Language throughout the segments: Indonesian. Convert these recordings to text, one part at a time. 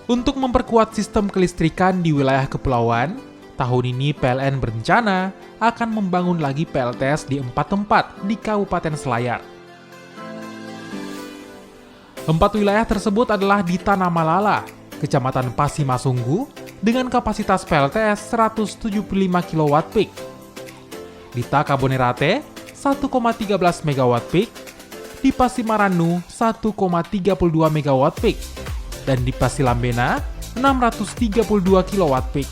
Untuk memperkuat sistem kelistrikan di wilayah kepulauan, tahun ini PLN berencana akan membangun lagi PLTS di 4 tempat di Kabupaten Selayar. 4 wilayah tersebut adalah di Tanah Malala, Kecamatan Pasimasunggu, dengan kapasitas PLTS 175 kW peak. Di Takabonerate, 1,13 MW peak, di Pasimaranu 1,32 MW peak, dan di Pasilambena 632 kW peak.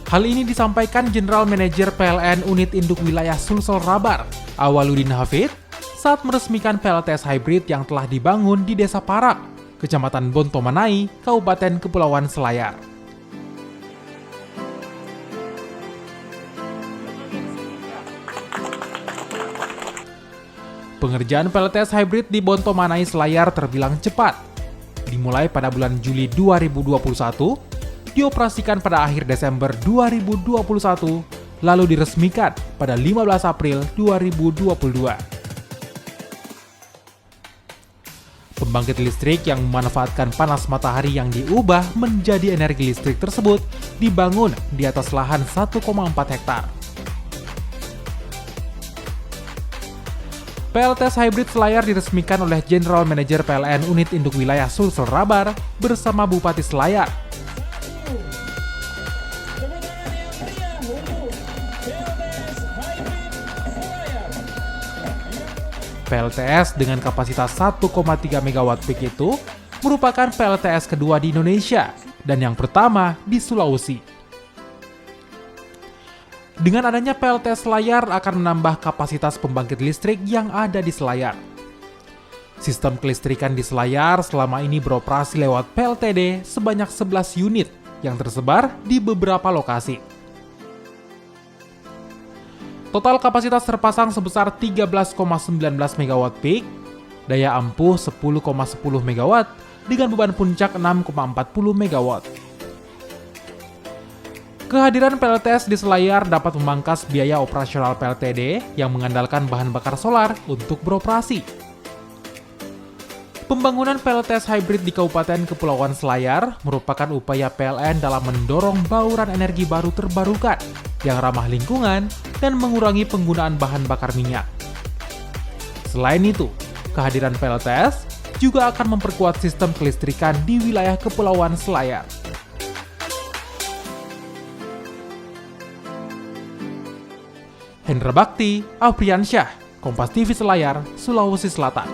Hal ini disampaikan General Manager PLN Unit Induk Wilayah Sulsel Rabar, Awaludin Hafid, saat meresmikan PLTS hybrid yang telah dibangun di Desa Parak, Kecamatan Bontomanai, Kabupaten Kepulauan Selayar. Pengerjaan PLTS hybrid di Bontomanai Selayar terbilang cepat. Dimulai pada bulan Juli 2021, dioperasikan pada akhir Desember 2021, lalu diresmikan pada 15 April 2022. Pembangkit listrik yang memanfaatkan panas matahari yang diubah menjadi energi listrik tersebut dibangun di atas lahan 1,4 hektar. PLTS hybrid Selayar diresmikan oleh General Manager PLN Unit Induk Wilayah Sulsel Rabar bersama Bupati Selayar. PLTS dengan kapasitas 1,3 MW peak itu merupakan PLTS kedua di Indonesia dan yang pertama di Sulawesi. Dengan adanya PLTS Selayar akan menambah kapasitas pembangkit listrik yang ada di Selayar. Sistem kelistrikan di Selayar selama ini beroperasi lewat PLTD sebanyak 11 unit yang tersebar di beberapa lokasi. Total kapasitas terpasang sebesar 13,19 MW peak, daya ampuh 10,10 MW, dengan beban puncak 6,40 MW. Kehadiran PLTS di Selayar dapat memangkas biaya operasional PLTD yang mengandalkan bahan bakar solar untuk beroperasi. Pembangunan PLTS hybrid di Kabupaten Kepulauan Selayar merupakan upaya PLN dalam mendorong bauran energi baru terbarukan yang ramah lingkungan dan mengurangi penggunaan bahan bakar minyak. Selain itu, kehadiran PLTS juga akan memperkuat sistem kelistrikan di wilayah Kepulauan Selayar. Hendra Bakti, Afriansyah, Kompas TV Selayar, Sulawesi Selatan.